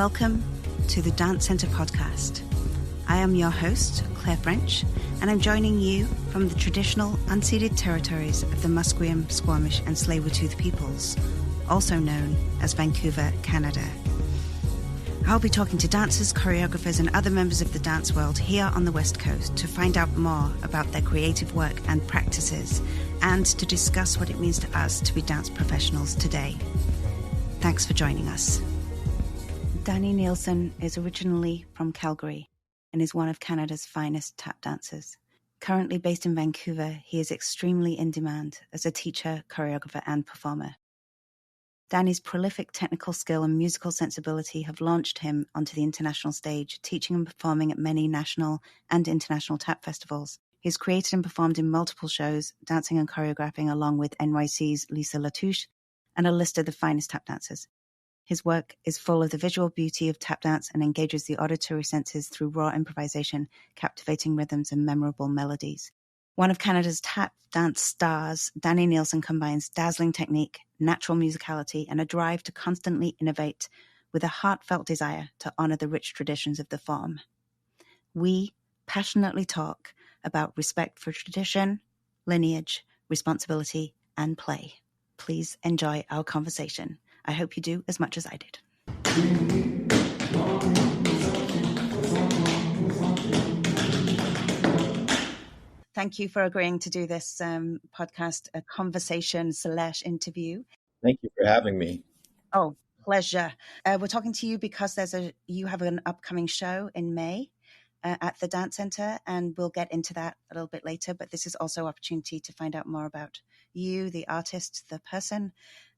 Welcome to the Dance Centre podcast. I am your host, Claire French, and I'm joining you from the traditional unceded territories of the Musqueam, Squamish and Tsleil-Waututh peoples, also known as Vancouver, Canada. I'll be talking to dancers, choreographers and other members of the dance world here on the West Coast to find out more about their creative work and practices and to discuss what it means to us to be dance professionals today. Thanks for joining us. Danny Nielsen is originally from Calgary and is one of Canada's finest tap dancers. Currently based in Vancouver, he is extremely in demand as a teacher, choreographer and performer. Danny's prolific technical skill and musical sensibility have launched him onto the international stage, teaching and performing at many national and international tap festivals. He's created and performed in multiple shows, dancing and choreographing along with NYC's Lisa Latouche and a list of the finest tap dancers. His work is full of the visual beauty of tap dance and engages the auditory senses through raw improvisation, captivating rhythms and memorable melodies. One of Canada's tap dance stars, Danny Nielsen combines dazzling technique, natural musicality, and a drive to constantly innovate with a heartfelt desire to honor the rich traditions of the form. We passionately talk about respect for tradition, lineage, responsibility, and play. Please enjoy our conversation. I hope you do as much as I did. Thank you for agreeing to do this podcast, a conversation/interview. Thank you for having me. Oh, pleasure. We're talking to you because you have an upcoming show in May at the Dance Centre, and we'll get into that a little bit later. But this is also an opportunity to find out more about you, the artist, the person,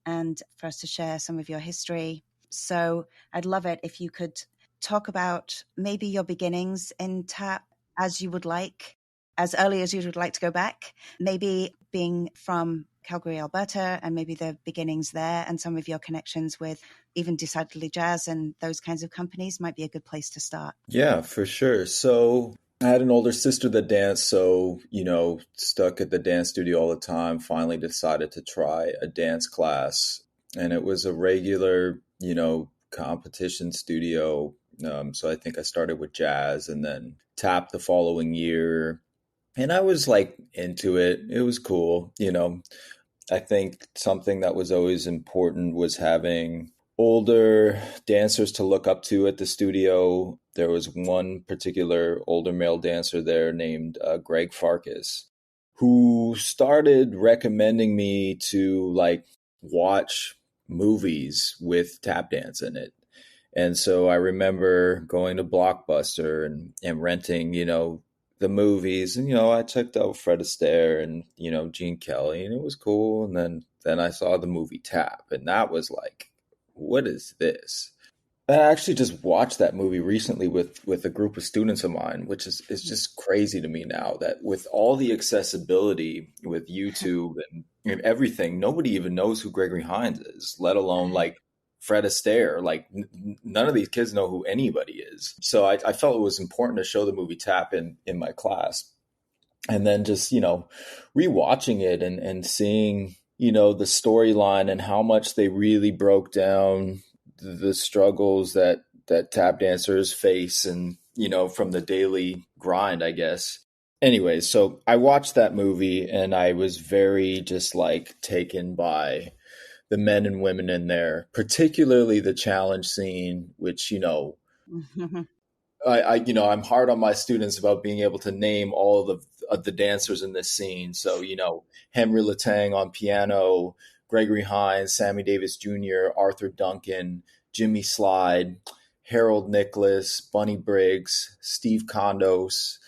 and for us to share some of your history. So I'd love it if you could talk about maybe your beginnings in tap as you would like, as early as you would like to go back, maybe being from Calgary, Alberta, and maybe the beginnings there and some of your connections with even Decidedly Jazz and those kinds of companies might be a good place to start. Yeah, for sure. So I had an older sister that danced, so, stuck at the dance studio all the time, finally decided to try a dance class. And it was a regular, competition studio. So I think I started with jazz and then tap the following year. And I was into it. It was cool. I think something that was always important was having older dancers to look up to at the studio. There was one particular older male dancer there named Greg Farkas, who started recommending me to watch movies with tap dance in it. And so I remember going to Blockbuster and renting, the movies, and I checked out Fred Astaire and Gene Kelly, and it was cool. And then I saw the movie Tap, and that was what is this? I actually just watched that movie recently with a group of students of mine, which is just crazy to me now that with all the accessibility with YouTube and everything, nobody even knows who Gregory Hines is, let alone Fred Astaire. None of these kids know who anybody is. So I felt it was important to show the movie Tap in my class. And then just, rewatching it and seeing, the storyline and how much they really broke down the struggles that tap dancers face and, from the daily grind, I guess. Anyways, so I watched that movie and I was very just taken by the men and women in there, particularly the challenge scene, which, I'm hard on my students about being able to name all of the dancers in this scene. So, Henry Latang on piano, Gregory Hines, Sammy Davis Jr., Arthur Duncan, Jimmy Slide, Harold Nicholas, Bunny Briggs, Steve Condos,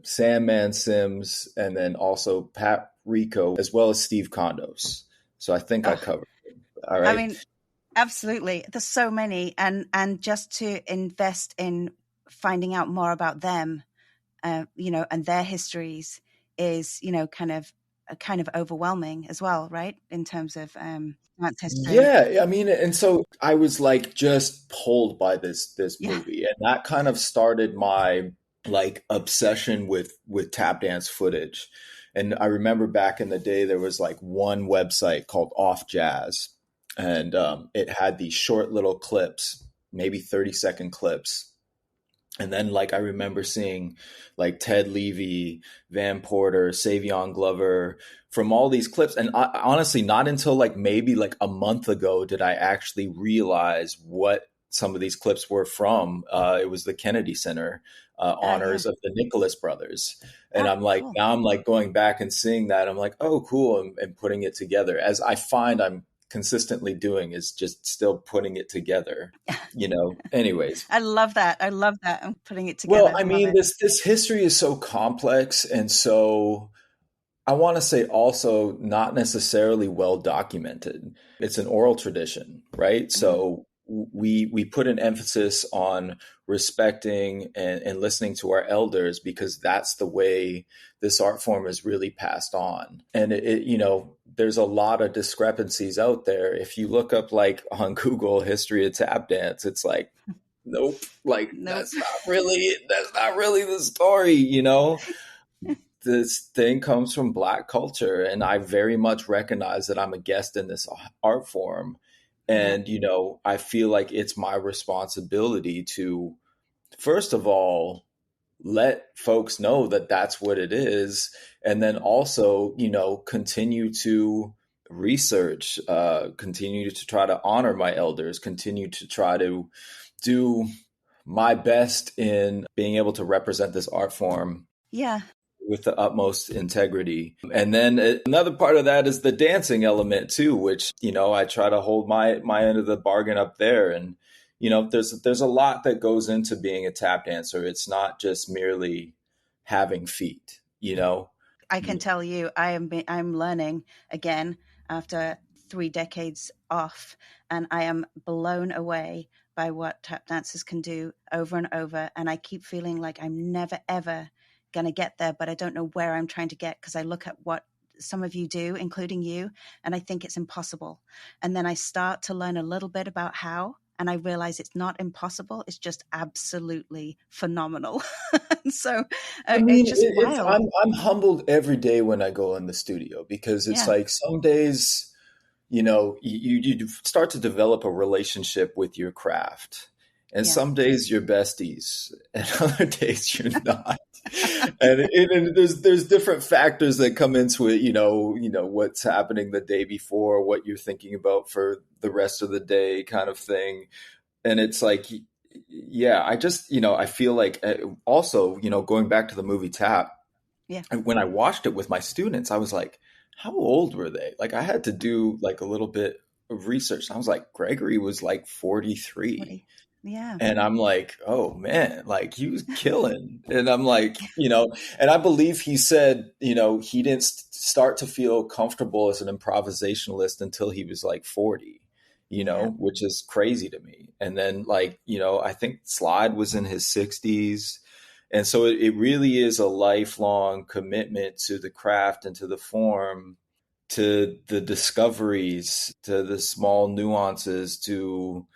Sandman Sims, and then also Pat Rico, as well as Steve Condos. So I think I covered it. All right. I mean, absolutely. There's so many. And just to invest in finding out more about them, and their histories is, kind of overwhelming as well, right? In terms of dance history. Yeah. I mean, and so I was just pulled by this movie, and that kind of started my obsession with tap dance footage. And I remember back in the day, there was one website called Off Jazz, and it had these short little clips maybe 30-second clips. And then like I remember seeing like Ted Levy, Van Porter, Savion Glover from all these clips. And honestly, not until like maybe like a month ago did I actually realize what some of these clips were from. It was the Kennedy Center Yeah. honors of the Nicholas brothers. And Oh, I'm like, cool. now I'm like going back and seeing that. I'm like, oh, cool. And putting it together, as I find I'm consistently doing, is just still putting it together, anyways. I love that. I love that. I'm putting it Well, together. I Love mean, it. this history is so complex, and so I want to say also not necessarily well documented. It's an oral tradition, right? Mm, So we put an emphasis on respecting and listening to our elders, because that's the way this art form is really passed on. And there's a lot of discrepancies out there. If you look up like on Google history of tap dance, it's like, nope, like nope. that's not really the story. This thing comes from Black culture, and I very much recognize that I'm a guest in this art form. Yeah. And I feel like it's my responsibility to, first of all, let folks know that that's what it is, and then also continue to research, continue to try to honor my elders, continue to try to do my best in being able to represent this art form Yeah. with the utmost integrity. And then another part of that is the dancing element too, which, I try to hold my end of the bargain up there. And, there's a lot that goes into being a tap dancer. It's not just merely having feet. I can tell you, I'm learning again after 3 decades off, and I am blown away by what tap dancers can do over and over. And I keep feeling like I'm never ever going to get there, but I don't know where I'm trying to get, because I look at what some of you do, including you, and I think it's impossible. And then I start to learn a little bit about how, and I realize it's not impossible. It's just absolutely phenomenal. So I mean, it's just wild. I'm humbled every day when I go in the studio, because it's Yeah. like some days, you start to develop a relationship with your craft. And Yeah. some days you're besties, and other days you're not. And there's different factors that come into it. What's happening the day before, what you're thinking about for the rest of the day, kind of thing. And it's like, yeah, I just I feel like also going back to the movie Tap, Yeah. when I watched it with my students, I was like, how old were they? Like I had to do like a little bit of research. I was like, Gregory was like 43. Yeah. And I'm like, oh man, like he was killing. And I'm like, and I believe he said, he didn't start to feel comfortable as an improvisationalist until he was like 40, Yeah. which is crazy to me. And then like, I think Slide was in his 60s. And so it really is a lifelong commitment to the craft and to the form, to the discoveries, to the small nuances, to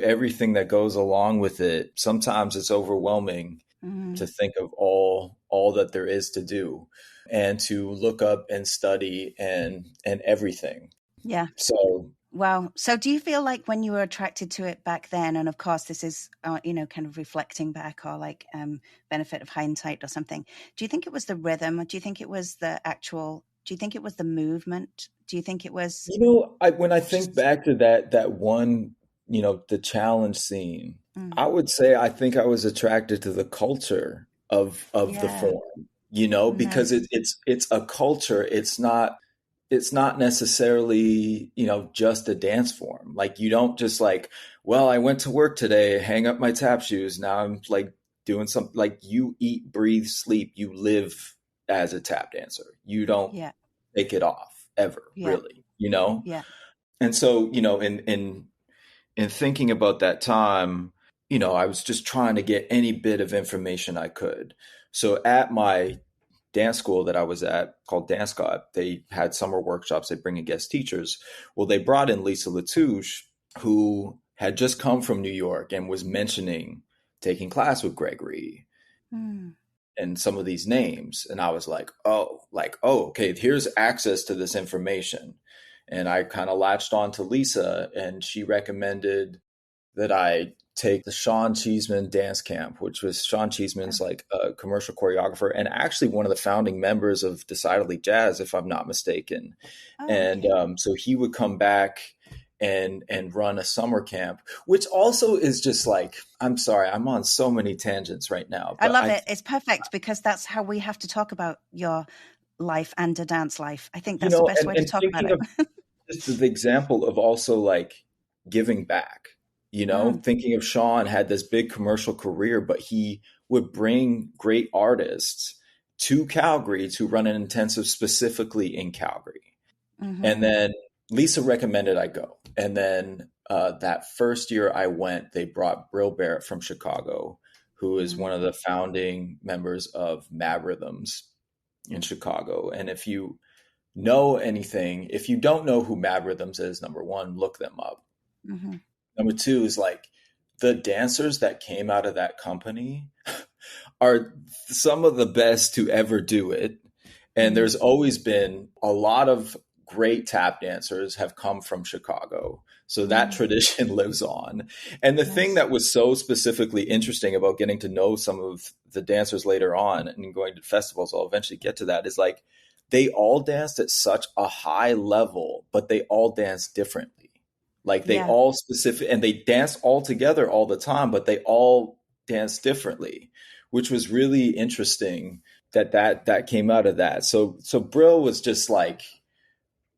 everything that goes along with it. Sometimes it's overwhelming Mm, to think of all that there is to do, and to look up and study and everything. yeah. So Wow. So do you feel like when you were attracted to it back then, and of course this is, kind of reflecting back, or like benefit of hindsight or something, do you think it was the rhythm? Do you think it was do you think it was the movement? Do you think it was when I think just, back to that one, the challenge scene, mm, I would say I think I was attracted to the culture of the yeah, form, because nice. it's a culture. It's not necessarily, just a dance form. Like you don't just like, well, I went to work today, hang up my tap shoes. Now I'm like doing something. Like you eat, breathe, sleep, you live as a tap dancer. You don't Yeah. take it off ever, Yeah. really. Yeah. And so, in thinking about that time, I was just trying to get any bit of information I could. So at my dance school that I was at, called Dance God, they had summer workshops. They bring in guest teachers. Well, they brought in Lisa Latouche, who had just come from New York and was mentioning taking class with Gregory Mm, and some of these names. And I was like, oh, okay, here's access to this information. And I kind of latched on to Lisa, and she recommended that I take the Sean Cheeseman dance camp, which was Sean Cheeseman's like a commercial choreographer and actually one of the founding members of Decidedly Jazz, if I'm not mistaken. Oh, And okay. so he would come back and run a summer camp, which also is just like, I'm sorry, I'm on so many tangents right now, I but love it. It's perfect because that's how we have to talk about your life and a dance life. I think that's the best way to and talk about thinking it. of just the example of also like giving back, Mm, thinking of Sean had this big commercial career, but he would bring great artists to Calgary to run an intensive specifically in Calgary. mm-hmm, And then Lisa recommended I go. And then that first year I went, they brought Brill Barrett from Chicago, who is one of the founding members of Mad Rhythms in Chicago. And if you know anything, if you don't know who Mad Rhythms is, number one, look them up. mm-hmm. Number two is like the dancers that came out of that company are some of the best to ever do it. And Mm-hmm. there's always been a lot of great tap dancers have come from Chicago. So that Mm, tradition lives on. And the thing yes. that was so specifically interesting about getting to know some of the dancers later on and going to festivals, I'll eventually get to that, is like they all danced at such a high level, but they all danced differently. Like they Yeah. all specific and they danced all together all the time, but they all danced differently, which was really interesting that came out of that. So Brill was just like,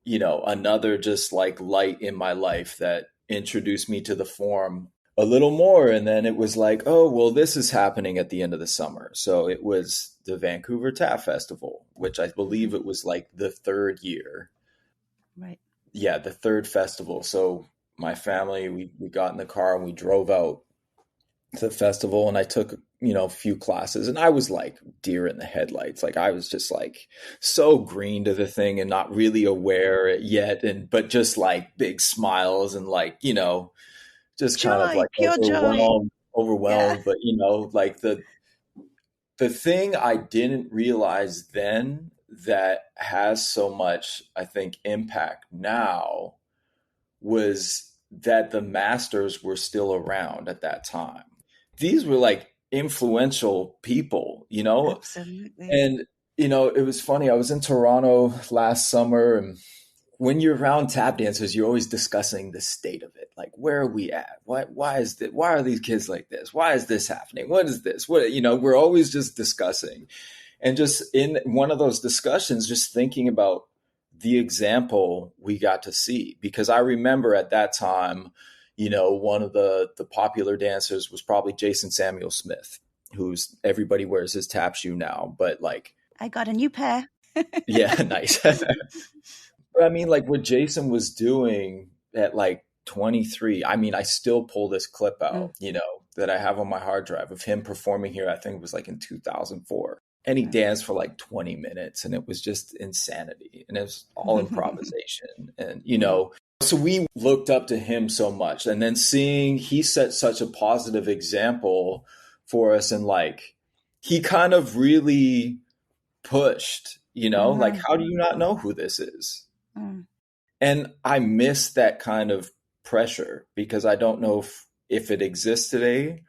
another just like light in my life that introduced me to the form a little more. And then it was like, oh, well, this is happening at the end of the summer. So it was the Vancouver Tap Festival, which I Mm-hmm. believe it was like the third year. Right. Yeah, the third festival. So my family, we got in the car and we drove out to the festival and I took, a few classes and I was like deer in the headlights. Like I was just like so green to the thing and not really aware yet. But just like big smiles and like, just kind of Joy, like pure joy. Yeah. overwhelmed. But, like the thing I didn't realize then that has so much, I think, impact now was that the masters were still around at that time. These were like influential people, Absolutely. and it was funny. I was in Toronto last summer, and when you're around tap dancers, you're always discussing the state of it. Like, where are we at? Why is that? Why are these kids like this? Why is this happening? What is this? We're always just discussing. And just in one of those discussions, just thinking about the example we got to see. Because I remember at that time, one of the popular dancers was probably Jason Samuel Smith, who's everybody wears his tap shoe now. But like, I got a new pair. yeah, nice. But I mean, like what Jason was doing at like 23, I mean, I still pull this clip Mm, out, that I have on my hard drive of him performing here. I think it was like in 2004. And he danced for like 20 minutes and it was just insanity. And it was all improvisation. And, mm, so we looked up to him so much. And then seeing he set such a positive example for us and like he kind of really pushed, like, mm-hmm, how do you not know who this is? mm, And I miss that kind of pressure because I don't know if it exists today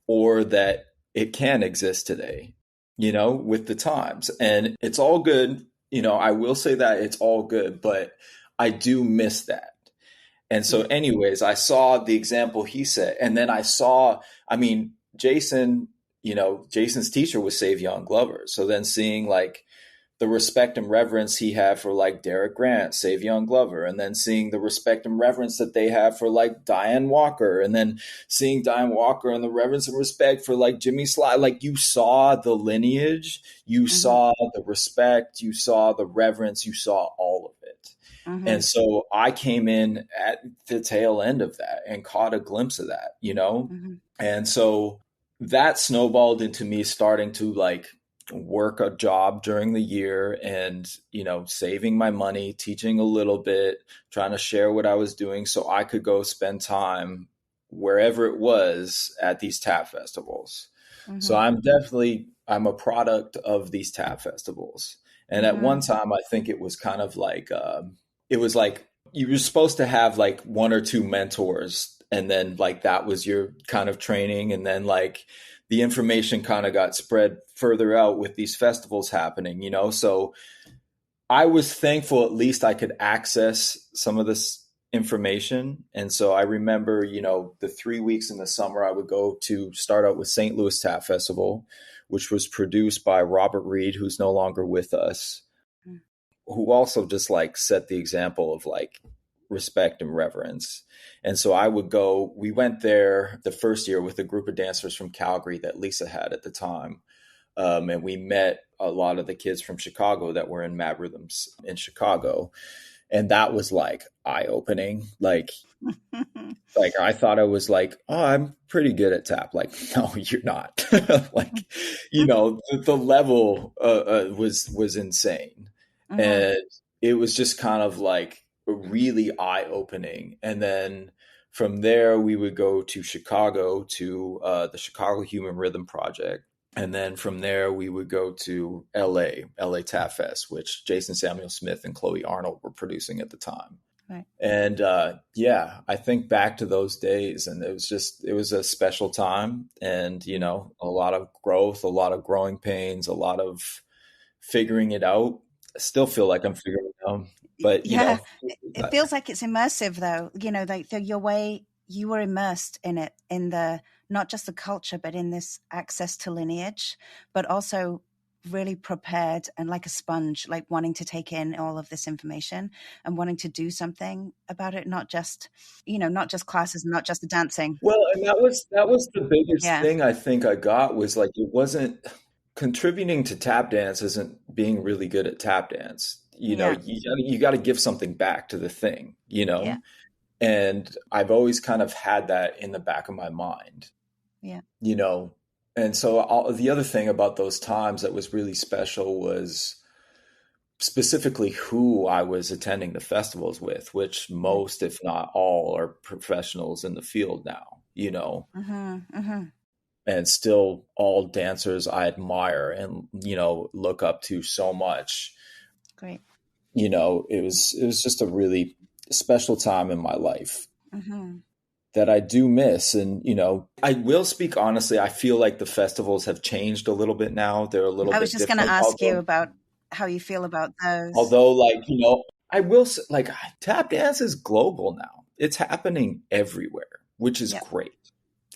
or that it can exist today, with the times. And it's all good. I will say that it's all good, but I do miss that. And so, yeah. anyways, I saw the example he set. And then I mean, Jason's teacher was Savion Glover. So then seeing like, the respect and reverence he had for like Derek Grant, Savion Glover, and then seeing the respect and reverence that they have for like Diane Walker, and then seeing Diane Walker and the reverence and respect for like Jimmy Sly. Like you saw the lineage, you Mm-hmm, saw the respect, you saw the reverence, you saw all of it. mm-hmm, And so I came in at the tail end of that and caught a glimpse of that. mm-hmm, And so that snowballed into me starting to like work a job during the year and, saving my money, teaching a little bit, trying to share what I was doing so I could go spend time wherever it was at these tap festivals. So mm-hmm, I'm a product of these tap festivals. And at mm-hmm, one time, I think it was kind of like, it was like you were supposed to have like one or two mentors And then like that was your kind of training. And then like the information kind of got spread further out with these festivals happening, you know? So I was thankful at least I could access some of this information. And so I remember, you know, the 3 weeks in the summer, I would go to start out with St. Louis Tap Festival, which was produced by Robert Reed, who's no longer with us, who also just like set the example of like respect and reverence. And so I would go, we went there the first year with a group of dancers from Calgary that Lisa had at the time. And we met a lot of the kids from Chicago that were in Mad Rhythms in Chicago. And that was like eye-opening. Like I thought I was like, oh, I'm pretty good at tap. Like, no, you're not. Like, you know, the level was insane. Mm-hmm. And it was just kind of like really eye-opening. And then from there, we would go to Chicago to the Chicago Human Rhythm Project. And then from there, we would go to LA Tap Fest, which Jason Samuel Smith and Chloe Arnold were producing at the time. Right. And yeah, I think back to those days, and it was a special time. And, you know, a lot of growth, a lot of growing pains, a lot of figuring it out. I still feel like I'm figuring it out. But, you know. It feels like it's immersive, though, you know, like your way you were immersed in it, in the, not just the culture, but in this access to lineage, but also really prepared and like a sponge, like wanting to take in all of this information and wanting to do something about it, not just, you know, not just classes, not just the dancing. Well, and that was the biggest thing I think I got was like, it wasn't contributing to tap dance isn't being really good at tap dance. You know, you got to give something back to the thing, you know? Yeah. And I've always kind of had that in the back of my mind. Yeah. You know, and so the other thing about those times that was really special was specifically who I was attending the festivals with, which most, if not all, are professionals in the field now, you know, and still all dancers I admire and, you know, look up to so much. Great. You know, it was just a really special time in my life. That I do miss. And, you know, I will speak honestly, I feel like the festivals have changed a little bit now. They're a little bit different. I was just going to ask you about how you feel about those. Although, like, you know, I will say, like, tap dance is global now. It's happening everywhere, which is great.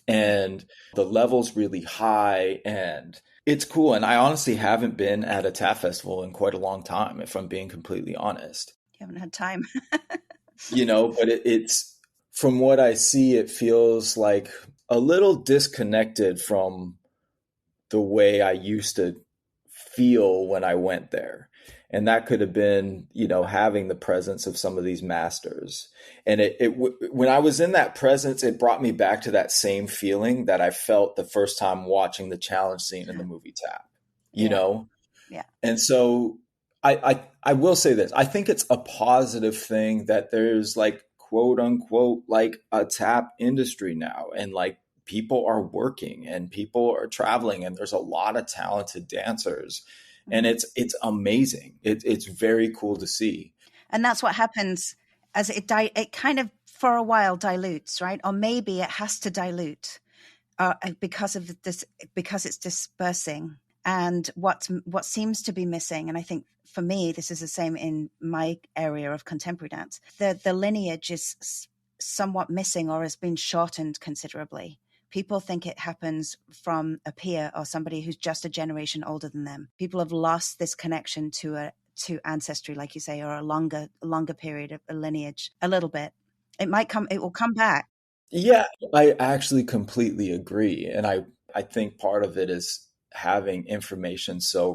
And the level's really high and it's cool. And I honestly haven't been at a tap festival in quite a long time, if I'm being completely honest. You haven't had time. You know, but it's, from what I see, it feels like a little disconnected from the way I used to feel when I went there. And that could have been, you know, having the presence of some of these masters. And when I was in that presence, it brought me back to that same feeling that I felt the first time watching the challenge scene in the movie Tap, you know? Yeah. And so I will say this. I think it's a positive thing that there's like, quote unquote, like a tap industry now. And like people are working and people are traveling and there's a lot of talented dancers and it's amazing. It's very cool to see. And that's what happens as it kind of for a while dilutes, right? Or maybe it has to dilute because of this, because it's dispersing. And what seems to be missing, and I think for me, this is the same in my area of contemporary dance, the lineage is somewhat missing or has been shortened considerably. People think it happens from a peer or somebody who's just a generation older than them. People have lost this connection to ancestry, like you say, or a longer period of a lineage, a little bit. It will come back. Yeah, I actually completely agree. And I think part of it is having information so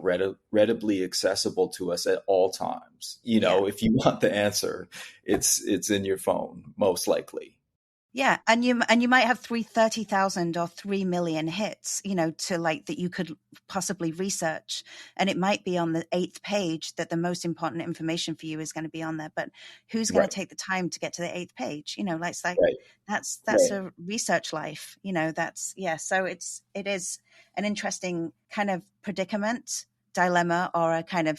readily accessible to us at all times. You know, if you want the answer, it's in your phone, most likely. Yeah, and you might have 30,000 or 3 million hits, you know, to like that you could possibly research, and it might be on the 8th page that the most important information for you is going to be on there. But who's going to take the time to get to the 8th page? You know, like it's like that's a research life. You know, So it is an interesting kind of predicament, dilemma, or a kind of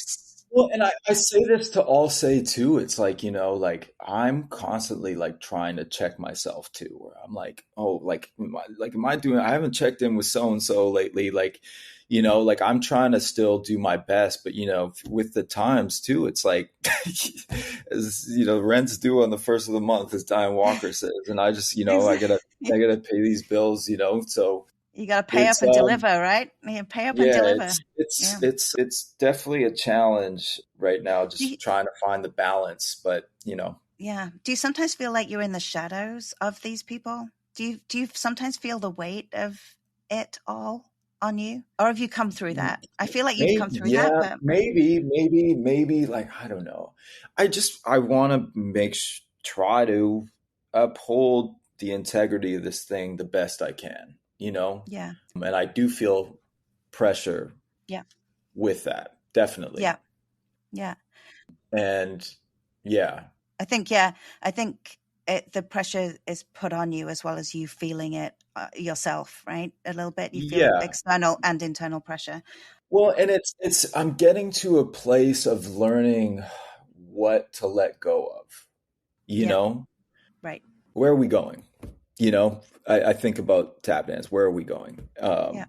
Well, and I say this to all say too, it's like, like I'm constantly like trying to check myself too, where I'm like, oh, like, am I doing, I haven't checked in with so and so lately. Like, like I'm trying to still do my best, but with the times too, it's like, as rent's due on the first of the month, as Diane Walker says. And I just, Exactly. I gotta pay these bills, so You got to pay up it's, and deliver, right? You pay up and yeah, deliver. Yeah. it's definitely a challenge right now, Do you, just trying to find the balance. But yeah. Do you sometimes feel like you're in the shadows of these people? Do you sometimes feel the weight of it all on you? Or have you come through that? I feel like you've come through that, yeah, but maybe like I don't know. I want to try to uphold the integrity of this thing the best I can, yeah. and I do feel pressure Yeah. with that, definitely. Yeah. Yeah. And yeah, Yeah, I think the pressure is put on you as well as you feeling it yourself, right? A little bit. You feel yeah. external and internal pressure. Well, and I'm getting to a place of learning what to let go of. You Yeah, know, right. where are we going? I think about tap dance. Where are we going? Yeah.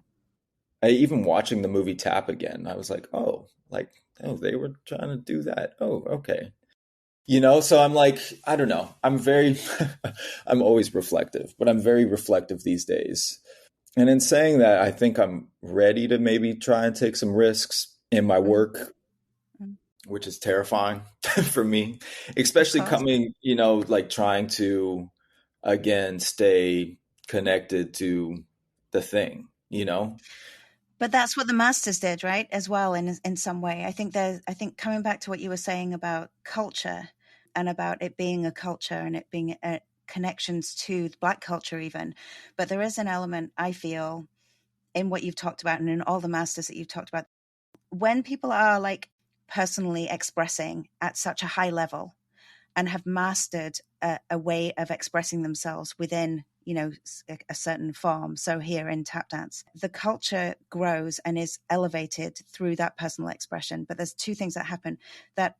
I even watching the movie Tap again, I was like, oh, they were trying to do that. Oh, okay. So I'm like, I don't know. I'm very, I'm always reflective, but I'm very reflective these days. And in saying that, I think I'm ready to maybe try and take some risks in my Mm, work, mm, which is terrifying for me, of especially course. coming, like trying to, again, stay connected to the thing, But that's what the masters did, right? As well, in some way. I think coming back to what you were saying about culture and about it being a culture and it being connections to the Black culture, even. But there is an element I feel in what you've talked about and in all the masters that you've talked about when people are like personally expressing at such a high level and have mastered a way of expressing themselves within a certain form. So here in tap dance the culture grows and is elevated through that personal expression, but there's two things that happen. That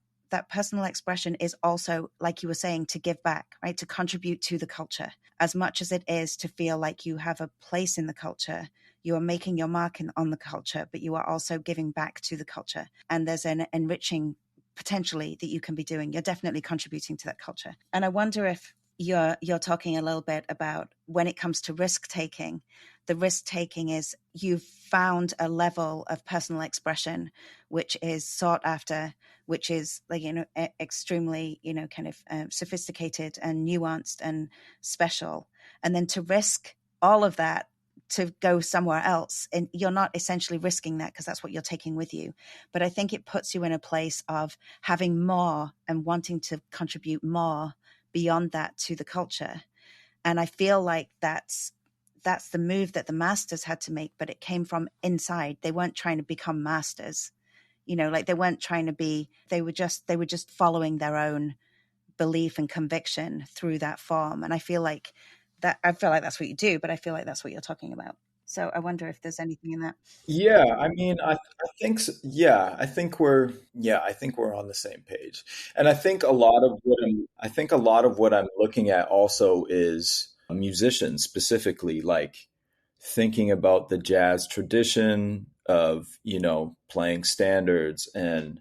personal expression is also, like you were saying, to give back, right? To contribute to the culture as much as it is to feel like you have a place in the culture. You are making your mark on the culture, but you are also giving back to the culture. And there's an enriching potentially that you can be doing. You're definitely contributing to that culture. And I wonder if you're talking a little bit about when it comes to risk taking. The risk taking is you've found a level of personal expression which is sought after, which is like extremely kind of sophisticated and nuanced and special, and then to risk all of that to go somewhere else, and you're not essentially risking that because that's what you're taking with you. But I think it puts you in a place of having more and wanting to contribute more beyond that to the culture. And I feel like that's the move that the masters had to make, but it came from inside. They weren't trying to become masters, like they weren't trying to be, they were just following their own belief and conviction through that form. And I feel like that's what you do, but I feel like that's what you're talking about. So I wonder if there's anything in that. Yeah, I mean, I think yeah, I think we're on the same page. And I think a lot of what I'm looking at also is musicians specifically, like thinking about the jazz tradition of, playing standards and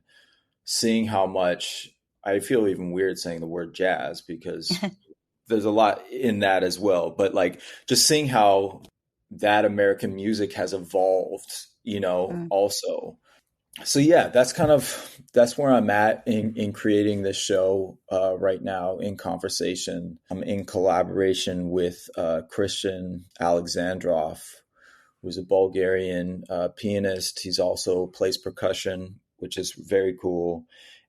seeing how much I feel even weird saying the word jazz because there's a lot in that as well. But like just seeing how that American music has evolved, Mm, also. So yeah, that's where I'm at in creating this show right now in conversation. I'm in collaboration with Christian Alexandrov, who's a Bulgarian pianist. He's also plays percussion, which is very cool,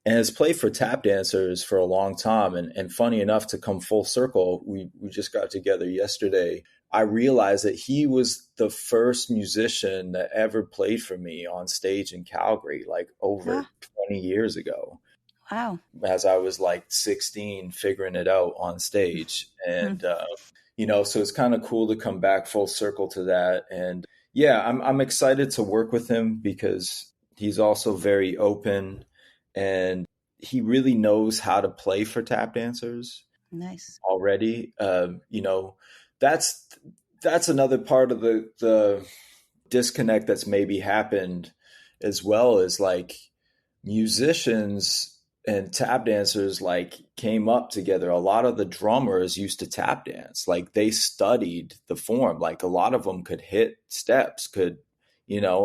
and has played for tap dancers for a long time. And funny enough, to come full circle, we just got together yesterday. I realized that he was the first musician that ever played for me on stage in Calgary, like over ah, 20 years ago, wow. as I was like 16, figuring it out on stage. Mm, And so it's kind of cool to come back full circle to that. And yeah, I'm excited to work with him because he's also very open and he really knows how to play for tap dancers Nice. already. That's that's another part of the disconnect that's maybe happened as well, is like musicians and tap dancers like came up together. A lot of the drummers used to tap dance. Like they studied the form. Like a lot of them could hit steps, could,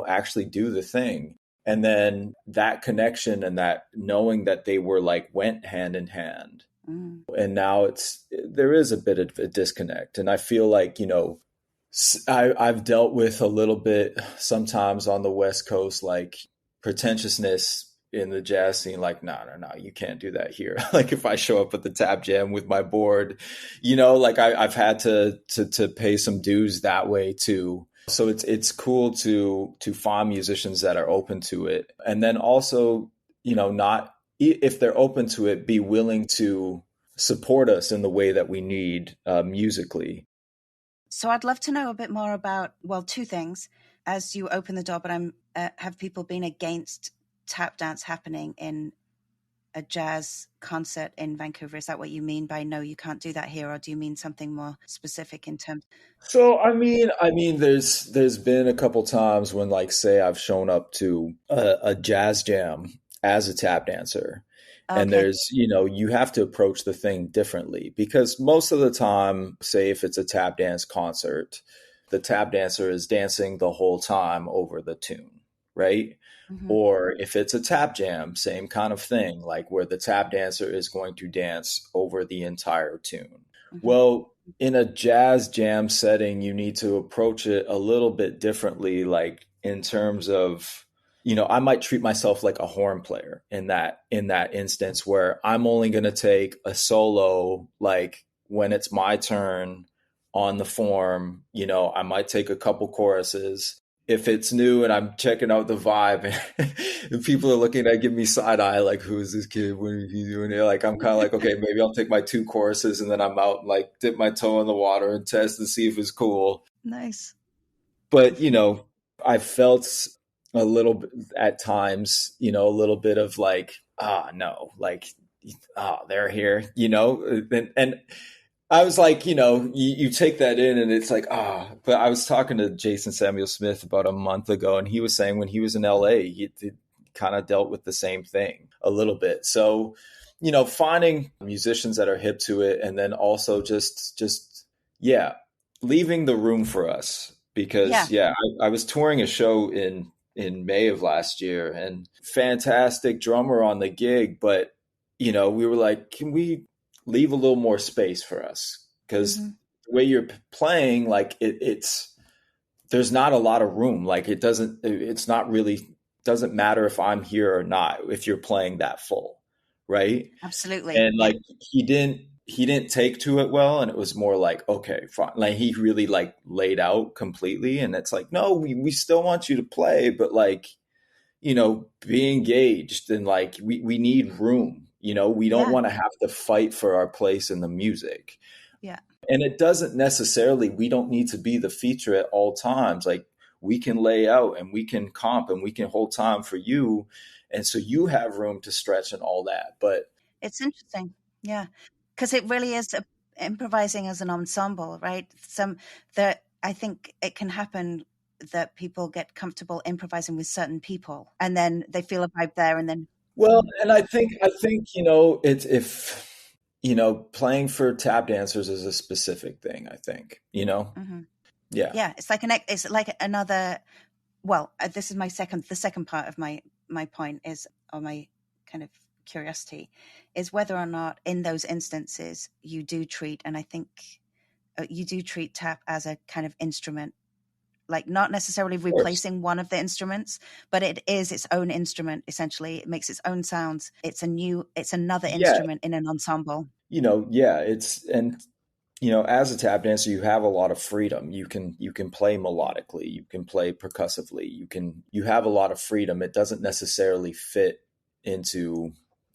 actually do the thing. And then that connection and that knowing that they were like went hand in hand. Mm. And now there is a bit of a disconnect. And I feel like, I've dealt with a little bit sometimes on the West Coast, like pretentiousness in the jazz scene, like, no, you can't do that here. Like if I show up at the tap jam with my board, like I've had to pay some dues that way too. So it's cool to find musicians that are open to it. And then also, not, if they're open to it, be willing to support us in the way that we need musically. So I'd love to know a bit more about, well, two things. As you open the door, but have people been against tap dance happening in a jazz concert in Vancouver? Is that what you mean by no, you can't do that here? Or do you mean something more specific in terms? So I mean, there's been a couple times when, like, say I've shown up to a jazz jam as a tap dancer, and Okay. there's, you have to approach the thing differently, because most of the time, say if it's a tap dance concert, the tap dancer is dancing the whole time over the tune, right? Mm-hmm. Or if it's a tap jam, same kind of thing, like where the tap dancer is going to dance over the entire tune. Mm-hmm. Well, in a jazz jam setting, you need to approach it a little bit differently, like in terms of, I might treat myself like a horn player in that instance, where I'm only going to take a solo, like when it's my turn on the form. I might take a couple choruses. If it's new and I'm checking out the vibe, and people are looking at, give me side eye, like, who is this kid? What is he doing here? Like, I'm kind of like, okay, maybe I'll take my two choruses and then I'm out and like dip my toe in the water and test and see if it's cool. Nice. But, I felt a little bit at times, a little bit of like, no, like, they're here, and I was like, you take that in and it's like, but I was talking to Jason Samuel Smith about a month ago, and he was saying when he was in LA, he kind of dealt with the same thing a little bit. So, finding musicians that are hip to it, and then also just, yeah, leaving the room for us, because I was touring a show in May of last year, and fantastic drummer on the gig, but we were like, can we leave a little more space for us, because the way you're playing, like it's there's not a lot of room. Like it's not really, doesn't matter if I'm here or not if you're playing that full, right? Absolutely. And like he didn't take to it well, and it was more like, okay, fine. Like he really like laid out completely, and it's like, no, we still want you to play, but like, be engaged, and like we need room. We don't want to have to fight for our place in the music. Yeah. And it doesn't necessarily, we don't need to be the feature at all times. Like we can lay out and we can comp and we can hold time for you. And so you have room to stretch and all that. But it's interesting. Yeah. Because it really is improvising as an ensemble, right? I think it can happen that people get comfortable improvising with certain people, and then they feel a vibe there, and then. Well, and I think it's, if playing for tap dancers is a specific thing. I think Mm-hmm. yeah, it's like another. Well, this is the second part of my point is, or my kind of curiosity, is whether or not in those instances you do treat, and I think you do treat tap as a kind of instrument. Like not necessarily replacing one of the instruments, but it is its own instrument. Essentially, it makes its own sounds. It's another instrument in an ensemble. As a tap dancer, you have a lot of freedom. You can play melodically, you can play percussively, you have a lot of freedom. It doesn't necessarily fit into,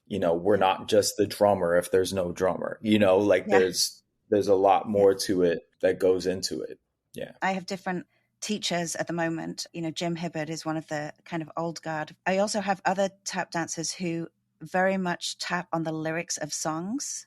we're not just the drummer if there's no drummer. There's a lot more to it that goes into it. Yeah. I have different teachers at the moment. Jim Hibbard is one of the kind of old guard. I also have other tap dancers who very much tap on the lyrics of songs.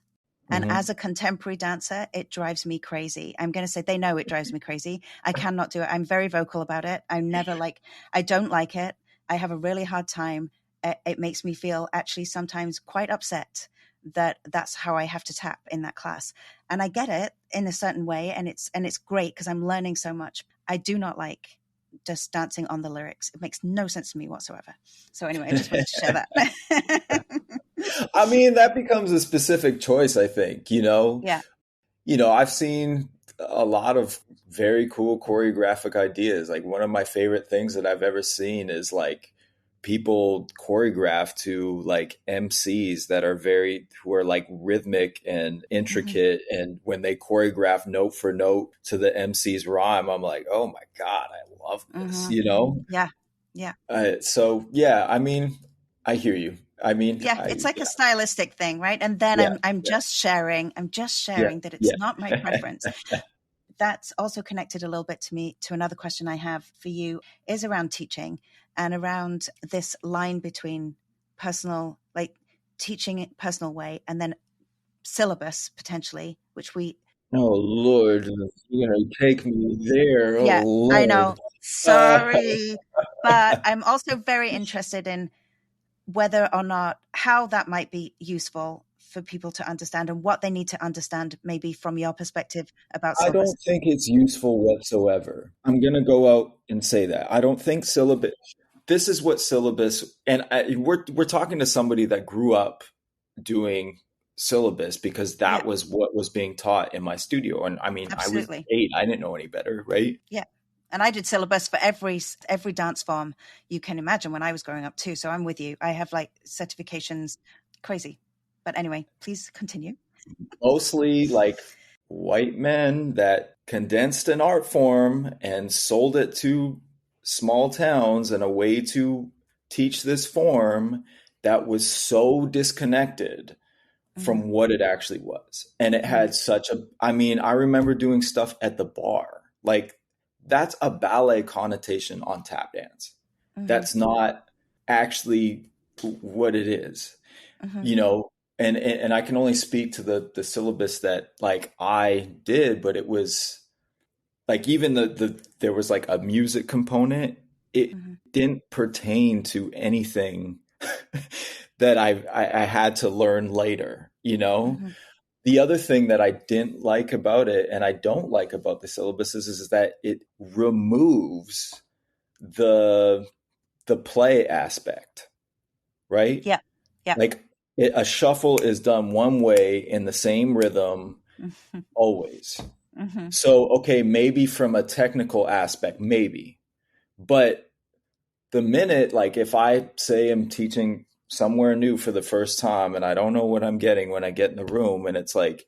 And as a contemporary dancer, it drives me crazy. I'm going to say they know it drives me crazy. I cannot do it. I'm very vocal about it. I don't like it. I have a really hard time. It makes me feel actually sometimes quite upset that that's how I have to tap in that class. And I get it in a certain way. And it's great because I'm learning so much. I do not like just dancing on the lyrics. It makes no sense to me whatsoever. So anyway, I just wanted to share that. I mean, that becomes a specific choice, I think, Yeah. I've seen a lot of very cool choreographic ideas. Like one of my favorite things that I've ever seen is like people choreograph to like MCs that are who are like rhythmic and intricate. And when they choreograph note for note to the MC's rhyme, I'm like, oh my God, I love this, Yeah. Yeah. So yeah, I mean, I hear you. I mean, yeah, it's like a stylistic thing, right? And then I'm just sharing that it's not my preference. That's also connected a little bit to another question I have for you is around teaching and around this line between personal, like teaching it personal way, and then syllabus potentially, which we. Oh Lord, you're gonna take me there. Oh Yeah, I Lord. know. Sorry. But I'm also very interested in whether or not how that might be useful for people to understand and what they need to understand maybe from your perspective about I syllabus. don't think it's useful whatsoever. I'm gonna go out and say that. I don't think syllabus. This is what syllabus, and we're talking to somebody that grew up doing syllabus because that was what was being taught in my studio. And I mean, I was Absolutely. 8. I didn't know any better, right? Yeah. And I did syllabus for every dance form you can imagine when I was growing up too. So I'm with you. I have like certifications, crazy. But anyway, please continue. Mostly like white men that condensed an art form and sold it to small towns and a way to teach this form that was so disconnected from what it actually was. And it had I mean, I remember doing stuff at the bar. Like that's a ballet connotation on tap dance. That's not actually what it is, and I can only speak to the syllabus that like I did, but it was like even there was like a music component. It didn't pertain to anything that I had to learn later, The other thing that I didn't like about it, and I don't like about the syllabus, is that it removes the play aspect, right? Yeah. Yeah. Like a shuffle is done one way in the same rhythm always. So, okay, maybe from a technical aspect, maybe. But the minute, like if I say I'm teaching somewhere new for the first time and I don't know what I'm getting when I get in the room, and it's like,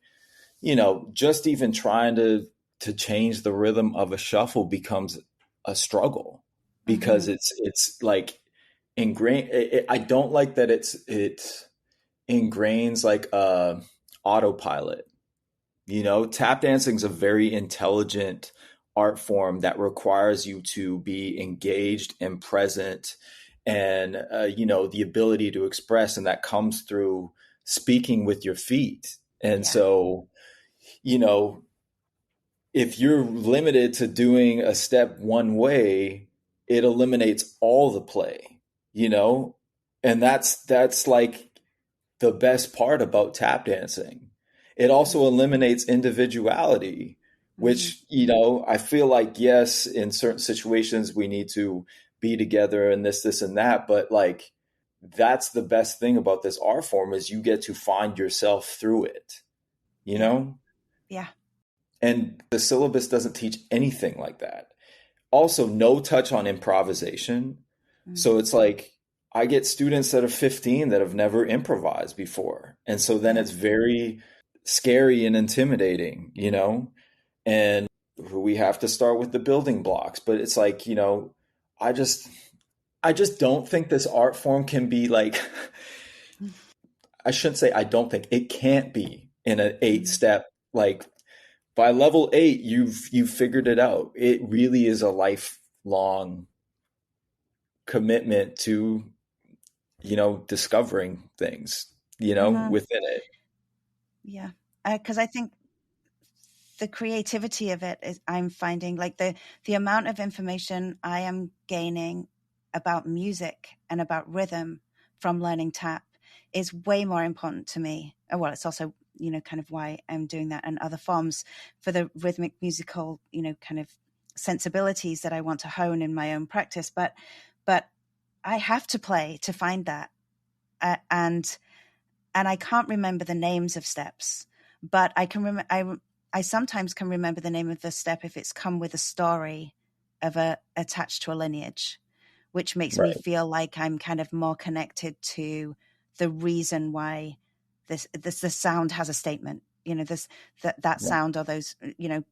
just even trying to change the rhythm of a shuffle becomes a struggle because it's like ingrained. I don't like that it ingrains like autopilot. Tap dancing is a very intelligent art form that requires you to be engaged and present, and the ability to express, and that comes through speaking with your feet. And so, if you're limited to doing a step one way, it eliminates all the play, and that's like the best part about tap dancing. It also eliminates individuality, which, I feel like, yes, in certain situations we need to be together and this and that. But like, that's the best thing about this art form is you get to find yourself through it, Yeah. And the syllabus doesn't teach anything like that. Also, no touch on improvisation. So it's like, I get students that are 15 that have never improvised before. And so then it's very scary and intimidating, and we have to start with the building blocks. But it's like, I just don't think this art form can be like, I shouldn't say I don't think it can't be in an 8-step, like by level 8, you've figured it out. It really is a lifelong commitment to discovering things, Hmm. within it. Yeah. Because I think the creativity of it is, I'm finding like the amount of information I am gaining about music and about rhythm from learning tap is way more important to me. Well, it's also, kind of why I'm doing that and other forms for the rhythmic musical, kind of sensibilities that I want to hone in my own practice. But I have to play to find that. And I can't remember the names of steps, but I can remember. I sometimes can remember the name of the step if it's come with a story of attached to a lineage, which makes me Right. feel like I'm kind of more connected to the reason why the sound has a statement. That Right. sound or those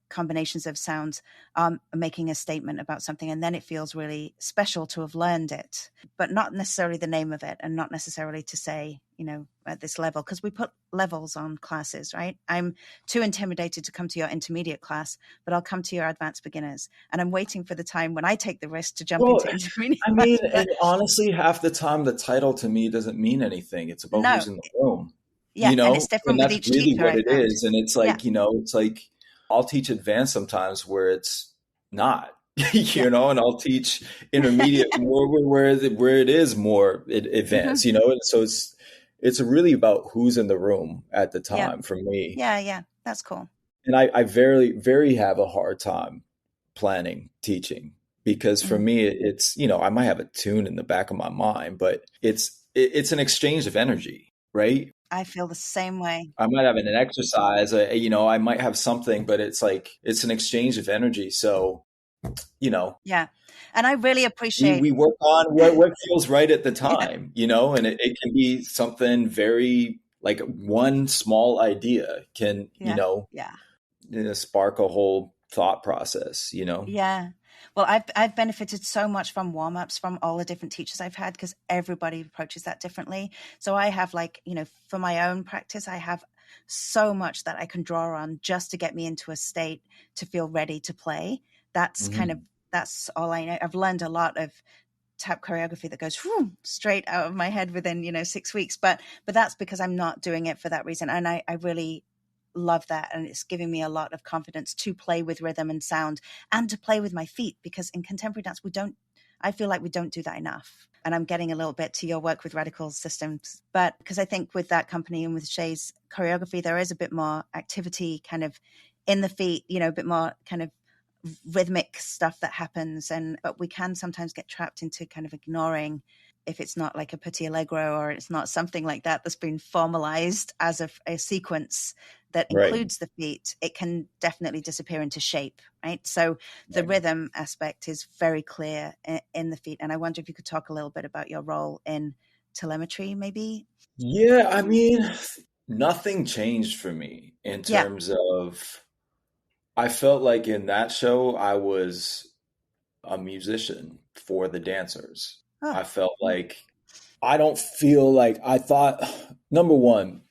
combinations of sounds making a statement about something, and then it feels really special to have learned it, but not necessarily the name of it, and not necessarily to say at this level, because we put levels on classes, right? I'm too intimidated to come to your intermediate class, but I'll come to your advanced beginners, and I'm waiting for the time when I take the risk to jump Well, into intermediate I class. mean, But and honestly, half the time the title to me doesn't mean anything. It's about no, who's in the room, yeah, and it's and different with that's each really teacher, what I it found. is. And it's Yeah, like, it's like I'll teach advanced sometimes where it's not, yeah. and I'll teach intermediate where it is more Hmm. advanced, and so it's really about who's in the room at the Yeah, time for me. yeah, that's cool. And I very, very have a hard time planning teaching because for Mm. me, it's, I might have a tune in the back of my mind, but it's an exchange of energy, right? I feel the same way. I might have an exercise, I might have something, but it's like, it's an exchange of energy. So, you know, Yeah, and I really we, appreciate. we work on what feels right at the Yeah, time, and it can be something very like one small idea can, yeah, yeah. spark a whole thought process. Yeah. Well, I've benefited so much from warm-ups from all the different teachers I've had, because everybody approaches that differently. So I have, like, for my own practice, I have so much that I can draw on just to get me into a state to feel ready to play. That's kind of Mhm. that's all I know. I've learned a lot of tap choreography that goes straight out of my head within 6 weeks, but that's because I'm not doing it for that reason, and I really love that, and it's giving me a lot of confidence to play with rhythm and sound and to play with my feet, because in contemporary dance I feel like we don't do that enough. And I'm getting a little bit to your work with radical systems, but because I think with that company and with Shay's choreography, there is a bit more activity kind of in the feet, a bit more kind of rhythmic stuff that happens, but we can sometimes get trapped into kind of ignoring, if it's not like a petit allegro or it's not something like that that's been formalized as a sequence that Right. includes the feet, it can definitely disappear into shape, right? So the Right. rhythm aspect is very clear in the feet, and I wonder if you could talk a little bit about your role in telemetry, maybe. Yeah, I mean, nothing changed for me in Yeah. terms of I felt like in that show I was a musician for the dancers. Oh. I felt like I don't feel like I thought number one,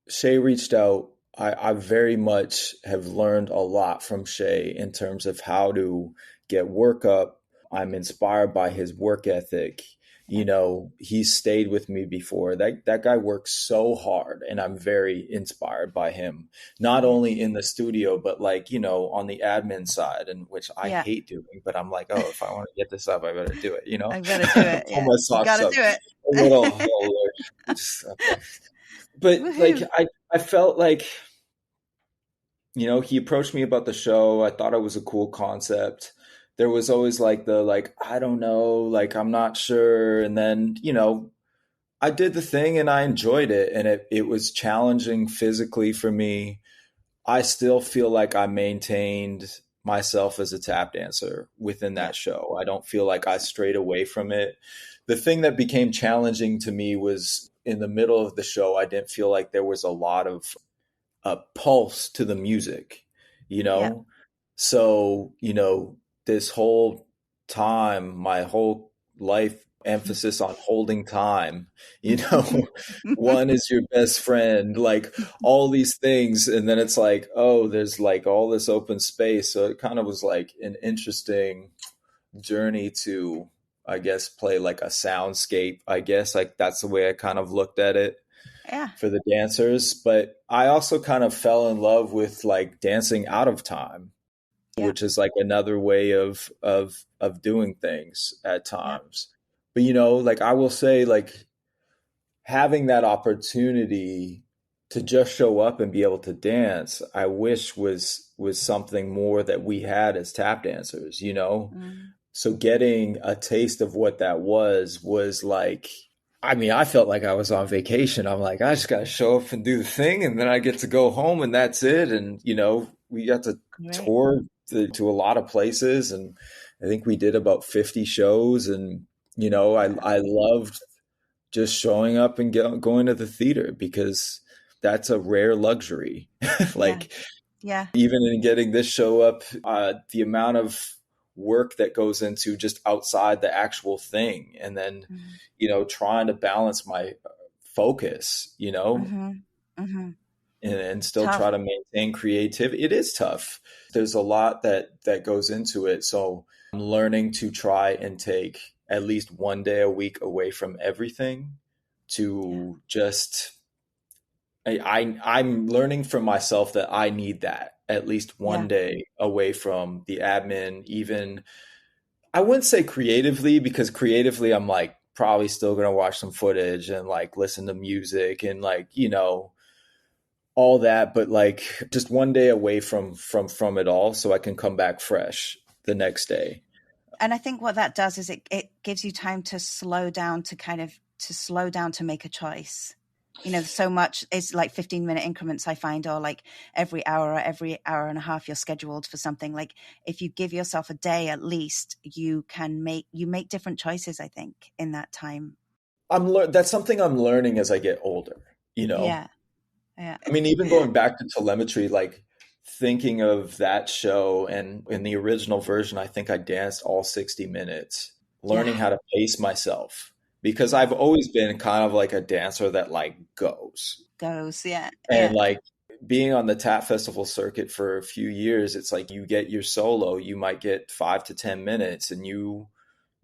Shay reached out. I very much have learned a lot from Shay in terms of how to get work up. I'm inspired by his work ethic. Yeah. He's stayed with me before. That guy works so hard, and I'm very inspired by him. Not Yeah. only in the studio, but like, on the admin side, and which I Yeah. hate doing, but I'm like, oh, if I want to get this up, I better do it. I gotta do it. Pull Yeah, my you socks gotta up do it. a little. Oh Lord. Okay. But like Woohoo. I felt like, he approached me about the show. I thought it was a cool concept. There was always like I don't know, like I'm not sure. And then, I did the thing and I enjoyed it. And it was challenging physically for me. I still feel like I maintained myself as a tap dancer within Yeah. that show. I don't feel like I strayed away from it. The thing that became challenging to me was in the middle of the show, I didn't feel like there was a lot of pulse to the music, you Yeah. know? So, this whole time, my whole life emphasis on holding time, one is your best friend, like all these things. And then it's like, oh, there's like all this open space. So it kind of was like an interesting journey to I guess, play like a soundscape. I guess like that's the way I kind of looked at it Yeah. for the dancers. But I also kind of fell in love with like dancing out of time, Yeah. which is like another way of doing things at Yeah. times. But like I will say, like having that opportunity to just show up and be able to dance, I wish was something more that we had as tap dancers. Mm. So getting a taste of what that was like, I mean, I felt like I was on vacation. I'm like, I just got to show up and do the thing, and then I get to go home, and that's it. And, we got to Great. tour to a lot of places, and I think we did about 50 shows. And, I loved just showing up and going to the theater because that's a rare luxury. Yeah. Like, Yeah. even in getting this show up, the amount of work that goes into just outside the actual thing, and then trying to balance my focus, Mm-hmm. Mm-hmm. and still Tough. try to maintain creativity. It is tough. There's a lot that goes into it. So I'm learning to try and take at least one day a week away from everything to just I'm learning from myself that I need that at least one day away from the admin. Even I wouldn't say creatively, because creatively I'm like probably still gonna watch some footage and like listen to music and like all that, but like just one day away from it all, so I can come back fresh the next day. And I think what that does is it gives you time to slow down, to make a choice. So much is like 15-minute increments, I find, or like every hour and a half you're scheduled for something. Like if you give yourself a day at least, you make different choices, I think, in that time. That's something I'm learning as I get older. Yeah. I mean, even going back to telemetry, like thinking of that show, and in the original version, I think I danced all 60 minutes, learning how to pace myself. Because I've always been kind of like a dancer that like goes. Yeah. And like being on the tap festival circuit for a few years, it's like you get your solo, you might get 5 to 10 minutes, and you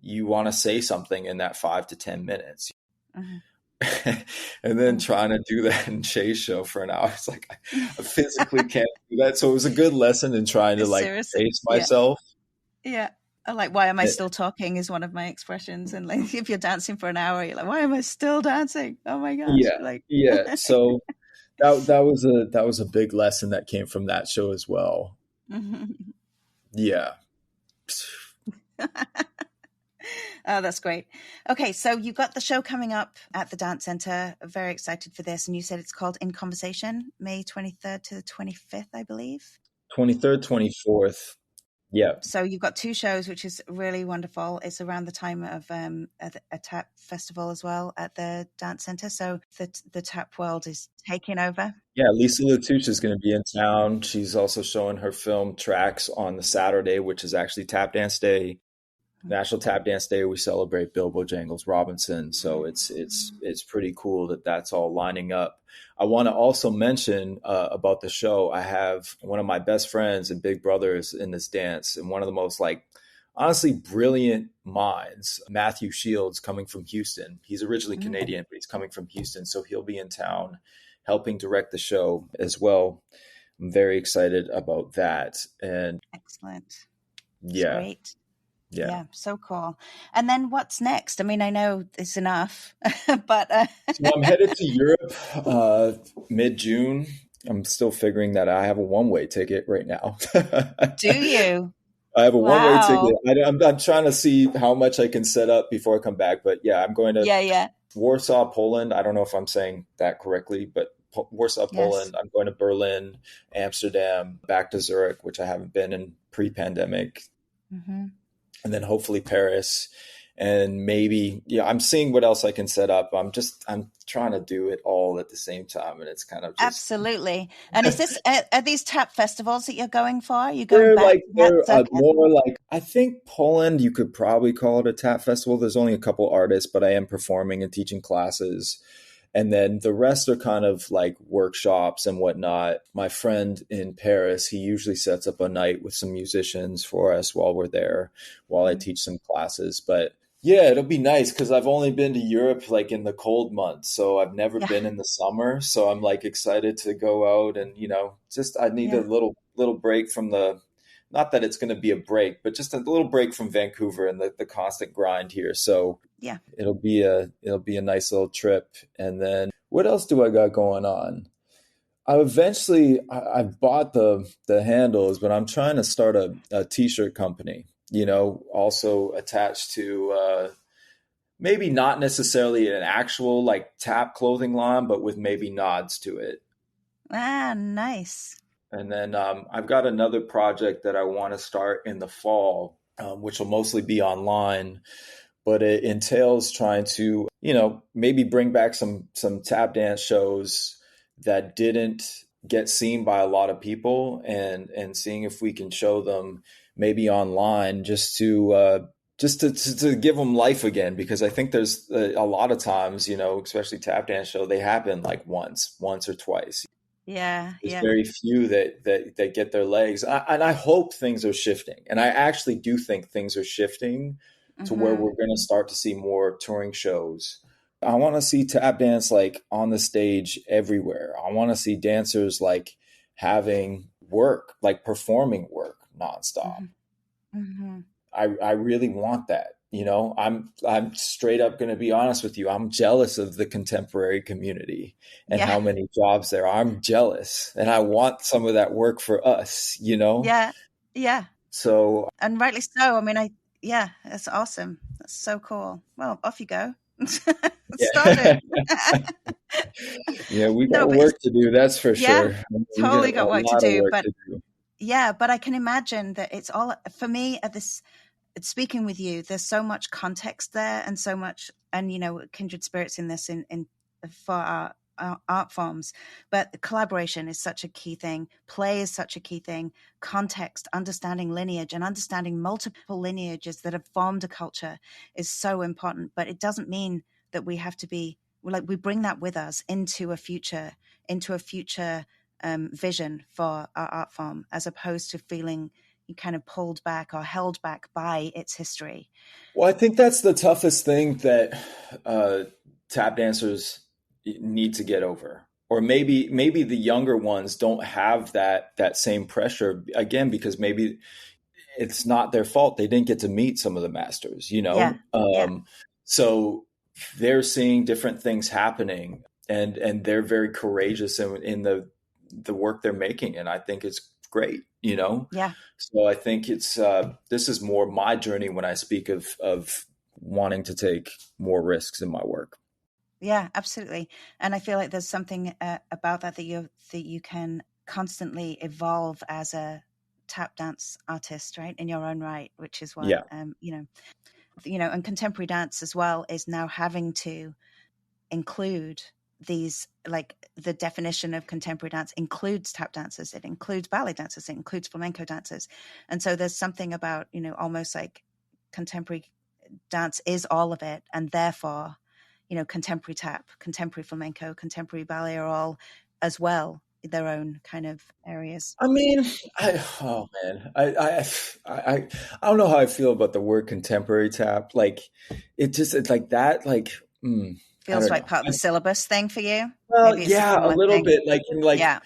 want to say something in that 5 to 10 minutes. Mm-hmm. And then trying to do that in Shay's show for an hour, it's like I physically can't do that. So it was a good lesson in trying to like pace myself. Yeah. Like, why am I still talking is one of my expressions. And like, if you're dancing for an hour, you're like, why am I still dancing? Oh my gosh. Yeah. So that was a big lesson that came from that show as well. Yeah. Oh, that's great. Okay. So you've got the show coming up at the Dance Centre. Very excited for this. And you said it's called In Conversation, May 23rd to the 25th, I believe. 23rd, 24th. Yeah. So you've got two shows, which is really wonderful. It's around the time of a tap festival as well at the Dance Centre. So the tap world is taking over. Yeah, Lisa Latouche is going to be in town. She's also showing her film Tracks on the Saturday, which is actually Tap Dance Day. National Tap Dance Day. We celebrate Bilbo Jangles Robinson. So it's pretty cool that that's all lining up. I want to also mention about the show. I have one of my best friends and big brothers in this dance, and one of the most like honestly brilliant minds, Matthew Shields, coming from Houston. He's originally Canadian, but he's coming from Houston. So he'll be in town helping direct the show as well. I'm very excited about that. And excellent. Yeah. Great. Yeah, so cool. And then what's next? I mean, I know it's enough, but so I'm headed to Europe mid-June. I'm still figuring that I have a one-way ticket right now. Do you? I have a one-way ticket. I'm trying to see how much I can set up before I come back. But yeah, I'm going to Warsaw, Poland. I don't know if I'm saying that correctly, but Warsaw, Poland. I'm going to Berlin, Amsterdam, back to Zurich, which I haven't been in pre-pandemic. Mm-hmm. And then hopefully Paris, and maybe, I'm seeing what else I can set up. I'm trying to do it all at the same time. And it's kind of just... Absolutely. And is this, are these tap festivals that you're going for? You going back? They're more like, I think Poland, you could probably call it a tap festival. There's only a couple artists, but I am performing and teaching classes. And then the rest are kind of like workshops and whatnot. My friend in Paris, he usually sets up a night with some musicians for us while we're there, while I teach some classes. But Yeah, it'll be nice because I've only been to Europe like in the cold months, so I've never Yeah, been in the summer. So I'm like excited to go out and, just I need a yeah, little break from not that it's going to be a break, but just a little break from Vancouver and the constant grind here. So yeah. it'll be a nice little trip. And then what else do I got going on? I bought the handles, but I'm trying to start a t-shirt company, also attached to maybe not necessarily an actual like tap clothing line, but with maybe nods to it. Ah, nice. And then I've got another project that I want to start in the fall, which will mostly be online, but it entails trying to, maybe bring back some tap dance shows that didn't get seen by a lot of people, and seeing if we can show them maybe online just to give them life again, because I think there's a lot of times, especially tap dance show, they happen like once or twice. Yeah, There's yeah. very few that get their legs. And I hope things are shifting. And I actually do think things are shifting to where Mm-hmm. we're going to start to see more touring shows. I want to see tap dance like on the stage everywhere. I want to see dancers like having work, like performing work nonstop. Mm-hmm. Mm-hmm. I really want that. I'm straight up going to be honest with you. I'm jealous of the contemporary community and Yeah, how many jobs there are. I'm jealous, and I want some of that work for us. yeah, yeah. So And rightly so. I mean, yeah, that's awesome. That's so cool. Well, off you go. Start it. yeah, yeah, we No, got but it's, work to do. That's for yeah, sure. We got totally a got work to lot of do. work But to do. yeah, but I can imagine that it's all for me at this speaking with you, there's so much context there and so much, and kindred spirits in this in for our art forms. But collaboration is such a key thing. Play is such a key thing. Context, understanding lineage, and understanding multiple lineages that have formed a culture is so important. But it doesn't mean that we have to be like we bring that with us into a future vision for our art form, as opposed to feeling you kind of pulled back or held back by its history. Well, I think that's the toughest thing that uh, tap dancers need to get over. Or maybe the younger ones don't have that same pressure again, because maybe it's not their fault. They didn't get to meet some of the masters, Yeah, yeah, so they're seeing different things happening, and they're very courageous in the work they're making, and I think it's great. yeah, So I think it's this is more my journey when I speak of wanting to take more risks in my work. yeah, absolutely. And I feel like there's something about that you can constantly evolve as a tap dance artist, right, in your own right, which is what Yeah. and contemporary dance as well is now having to include these, like the definition of contemporary dance includes tap dancers, it includes ballet dancers, it includes flamenco dancers. And so there's something about almost like contemporary dance is all of it, and therefore contemporary tap, contemporary flamenco, contemporary ballet are all as well their own kind of areas. I mean, oh man, I I don't know how I feel about the word contemporary tap. Like, it's like that. Like, I Feels don't like know. part of the syllabus thing for you. Well, Maybe it's a yeah, a similar little thing. bit. Like Yeah,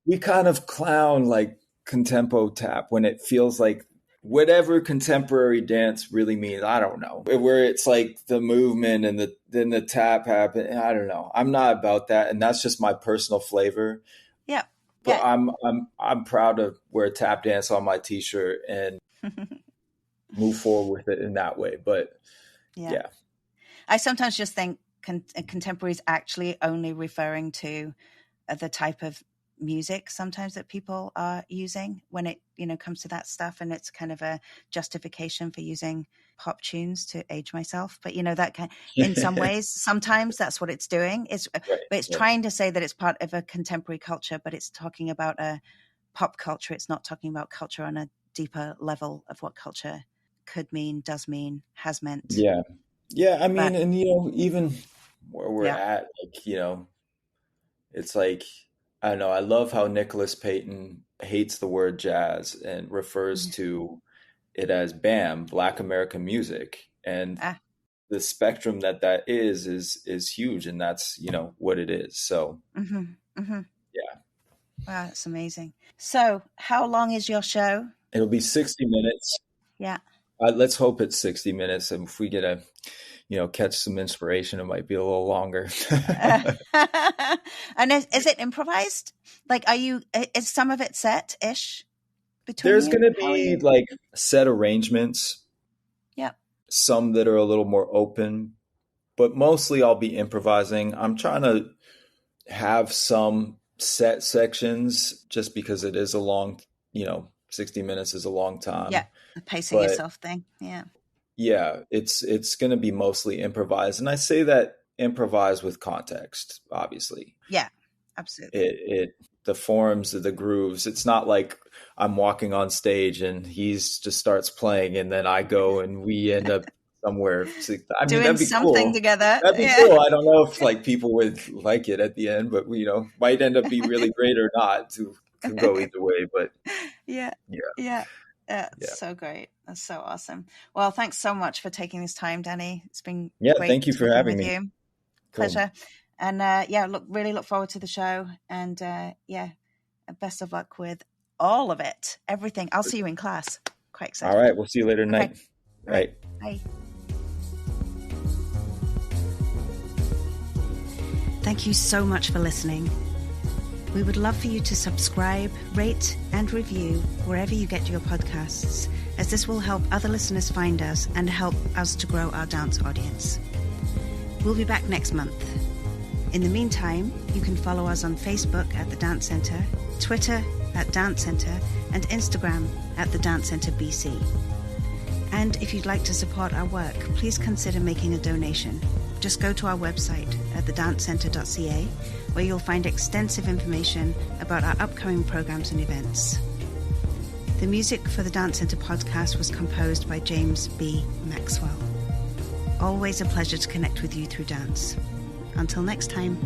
we kind of clown like contempo tap when it feels like whatever contemporary dance really means. I don't know, where it's like the movement and the tap happen. I don't know. I'm not about that, and that's just my personal flavor. yeah, But yeah. I'm proud to wear tap dance on my t-shirt and move forward with it in that way. But Yeah, yeah, I sometimes just think contemporary is actually only referring to the type of music sometimes that people are using when it comes to that stuff, and it's kind of a justification for using pop tunes to age myself. But that kind, in some right, ways, sometimes that's what it's doing. But it's right. trying to say that it's part of a contemporary culture, but it's talking about a pop culture. It's not talking about culture on a deeper level of what culture could mean, does mean, has meant. Yeah, yeah. I mean, But and even where we're yeah, at, like it's like I don't know. I love how Nicholas Payton hates the word jazz and refers mm-hmm. to it as BAM, Black American music, and Ah, the spectrum that is huge, and that's, what it is. So yeah. Wow, that's amazing. So how long is your show? It'll be 60 minutes. Yeah. Let's hope it's 60 minutes. And if we get a, catch some inspiration, it might be a little longer. And is it improvised? Like, is some of it set-ish between There's you? going to be like set arrangements. Yeah. Some that are a little more open, but mostly I'll be improvising. I'm trying to have some set sections just because it is a long, 60 minutes is a long time. Yeah. The pacing yourself thing. Yeah. Yeah. It's going to be mostly improvised. And I say that improvise with context, obviously. Yeah, absolutely. The forms of the grooves. It's not like I'm walking on stage and he's just starts playing and then I go and we end up somewhere. I mean, doing that'd be something cool. together. That'd be cool. I don't know if like people would like it at the end, but might end up being really great or not. To go either way. But yeah. So great. That's so awesome. Well, thanks so much for taking this time, Danny. It's been great. Thank you for having me. You. Pleasure. Cool. And really look forward to the show. And best of luck with all of it, everything. I'll see you in class. Quite excited. All right, we'll see you later tonight. All right. Bye. Thank you so much for listening. We would love for you to subscribe, rate, and review wherever you get your podcasts, as this will help other listeners find us and help us to grow our dance audience. We'll be back next month. In the meantime, you can follow us on Facebook at The Dance Centre, Twitter at Dance Centre, and Instagram at The Dance Centre BC. And if you'd like to support our work, please consider making a donation. Just go to our website at thedancecentre.ca, where you'll find extensive information about our upcoming programs and events. The music for the Dance Centre podcast was composed by James B. Maxwell. Always a pleasure to connect with you through dance. Until next time.